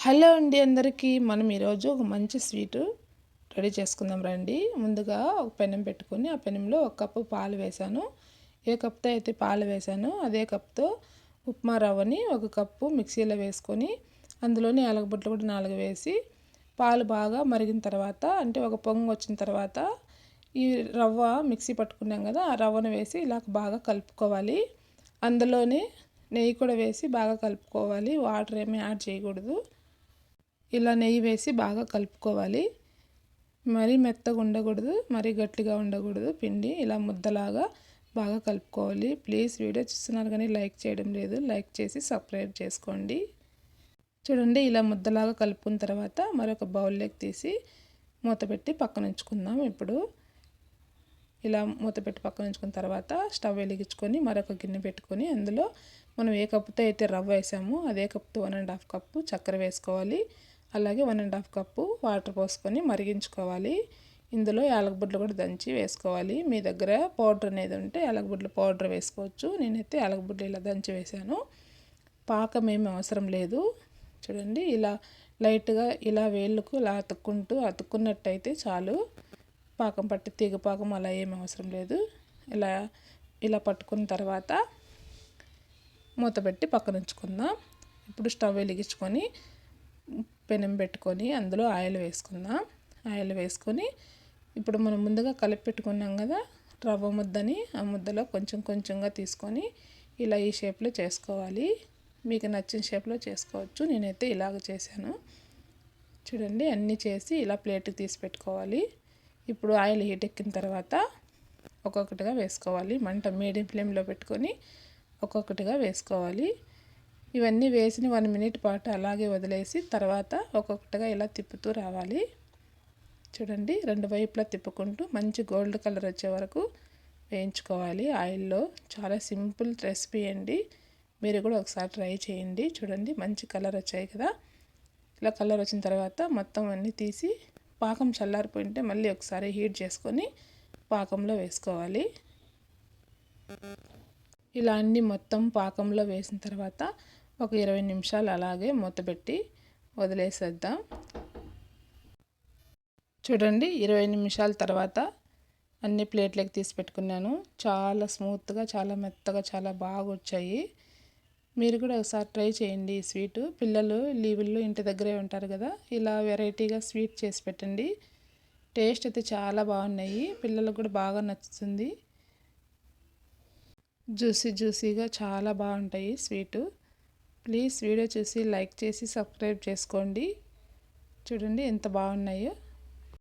Hello అండి అందరికీ. మనం ఈరోజు ఒక మంచి స్వీటు రెడీ చేసుకుందాం రండి. ముందుగా ఒక పెనం పెట్టుకొని ఆ పెనంలో ఒక కప్పు పాలు వేసాను. ఏ కప్తో అయితే పాలు వేసానో అదే కప్తో ఉప్మా రవ్వని ఒక కప్పు మిక్సీలో వేసుకొని అందులోని యాలకుబుట్టలు కూడా 4 వేసి పాలు బాగా మరిగిన తర్వాత అంటే ఒక పొంగు వచ్చిన తర్వాత ఈ రవ్వ మిక్సీ పట్టుకున్నాం కదా, ఆ రవ్వను వేసి ఇలా బాగా కలుపుకోవాలి. అందులోనే నెయ్యి కూడా వేసి బాగా కలుపుకోవాలి. వాటర్ ఏమీ యాడ్ చేయకూడదు. ఇలా నెయ్యి వేసి బాగా కలుపుకోవాలి. మరీ మెత్తగా ఉండకూడదు, మరీ గట్టిగా ఉండకూడదు. పిండి ఇలా ముద్దలాగా బాగా కలుపుకోవాలి. ప్లీజ్ వీడియో చూస్తున్నారు కానీ లైక్ చేయడం లేదు, లైక్ చేసి సబ్స్క్రైబ్ చేసుకోండి. చూడండి, ఇలా ముద్దలాగా కలుపుకున్న తర్వాత మరొక బౌల్లోకి తీసి మూత పెట్టి పక్కన ఉంచుకుందాం. ఇప్పుడు ఇలా మూత పెట్టి పక్కన ఉంచుకున్న తర్వాత స్టవ్ వెలిగించుకొని మరొక గిన్నె పెట్టుకొని అందులో మనం ఏ కప్పుతో అయితే రవ్వ వేసామో అదే కప్పుతో 1.5 కప్పు చక్కెర వేసుకోవాలి. అలాగే 1.5 కప్పు వాటర్ పోసుకొని మరిగించుకోవాలి. ఇందులో యాలకుబుడ్డలు కూడా దంచి వేసుకోవాలి. మీ దగ్గర పౌడర్ అనేది ఉంటే యాలకుబుడ్డల పౌడర్ వేసుకోవచ్చు. నేనైతే యాలకుబుడ్డలు ఇలా దంచి వేసాను. పాకం ఏమి అవసరం లేదు. చూడండి, ఇలా లైట్గా ఇలా వేళ్ళకు ఇలా అతుక్కున్నట్టయితే చాలు. పాకం పట్టి తీగ పాకం అలా ఏమి అవసరం లేదు. ఇలా ఇలా పట్టుకున్న తర్వాత మూత పెట్టి పక్కన ఉంచుకుందాం. ఇప్పుడు స్టవ్ వెలిగించుకొని పెనం పెట్టుకొని అందులో ఆయిల్ వేసుకుందాం. ఆయిల్ వేసుకొని ఇప్పుడు మనం ముందుగా కలిపి పెట్టుకున్నాం కదా రవ్వ ముద్దని, ఆ ముద్దలో కొంచెం కొంచెంగా తీసుకొని ఇలా ఈ షేప్లో చేసుకోవాలి. మీకు నచ్చిన షేప్లో చేసుకోవచ్చు. నేనైతే ఇలాగ చేశాను. చూడండి, అన్నీ చేసి ఇలా ప్లేట్కి తీసి పెట్టుకోవాలి. ఇప్పుడు ఆయిల్ హీట్ ఎక్కిన తర్వాత ఒక్కొక్కటిగా వేసుకోవాలి. మంట మీడియం ఫ్లేమ్లో పెట్టుకొని ఒక్కొక్కటిగా వేసుకోవాలి. ఇవన్నీ వేసిన 1 మినిట్ పాటు అలాగే వదిలేసి తర్వాత ఒక్కొక్కటిగా ఇలా తిప్పుతూ రావాలి. చూడండి, 2 వైపులా తిప్పుకుంటూ మంచి గోల్డ్ కలర్ వచ్చే వరకు వేయించుకోవాలి ఆయిల్లో. చాలా సింపుల్ రెసిపీ అండి. మీరు కూడా ఒకసారి ట్రై చేయండి. చూడండి, మంచి కలర్ వచ్చాయి కదా. ఇలా కలర్ వచ్చిన తర్వాత మొత్తం అన్నీ తీసి పాకం చల్లారిపోయింటే మళ్ళీ ఒకసారి హీట్ చేసుకొని పాకంలో వేసుకోవాలి. ఇలా అన్నీ మొత్తం పాకంలో వేసిన తర్వాత ఒక 20 నిమిషాలు అలాగే మూతపెట్టి వదిలేసేద్దాం. చూడండి, 20 నిమిషాల తర్వాత అన్ని ప్లేట్లోకి తీసి పెట్టుకున్నాను. చాలా స్మూత్గా, చాలా మెత్తగా, చాలా బాగా వచ్చాయి. మీరు కూడా ఒకసారి ట్రై చేయండి ఈ స్వీటు. పిల్లలు లీవుల్లో ఇంటి దగ్గరే ఉంటారు కదా, ఇలా వెరైటీగా స్వీట్ చేసి పెట్టండి. టేస్ట్ అయితే చాలా బాగున్నాయి. పిల్లలకు కూడా బాగా నచ్చుతుంది. జ్యూసీగా చాలా బాగుంటాయి స్వీటు. ప్లీజ్ వీడియో చూసి లైక్ చేసి సబ్స్క్రైబ్ చేసుకోండి. చూడండి ఎంత బాగున్నాయో.